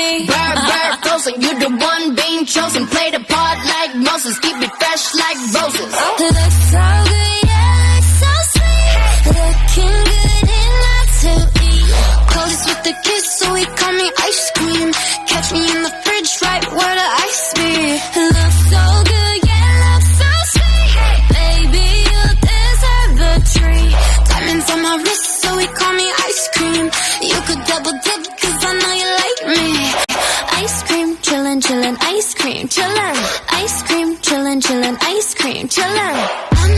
me. Bird, bird, frozen, you the one being chosen. Play the part like Moses, keep it fresh like roses. Looks so good, yeah, looks so sweet. Looking good enough to eat. Coldest with the kiss, so he call me ice cream. Catch me in the fridge, right where the ice be. Looks so good, yeah, looks so sweet. Baby, you deserve a treat. Diamonds on my wrist, so he call me ice cream. You could double dip, cause I know you like me. Ice cream, chillin', chillin', ice cream, chillin'. Ice cream, chillin', chillin', ice cream, chillin'.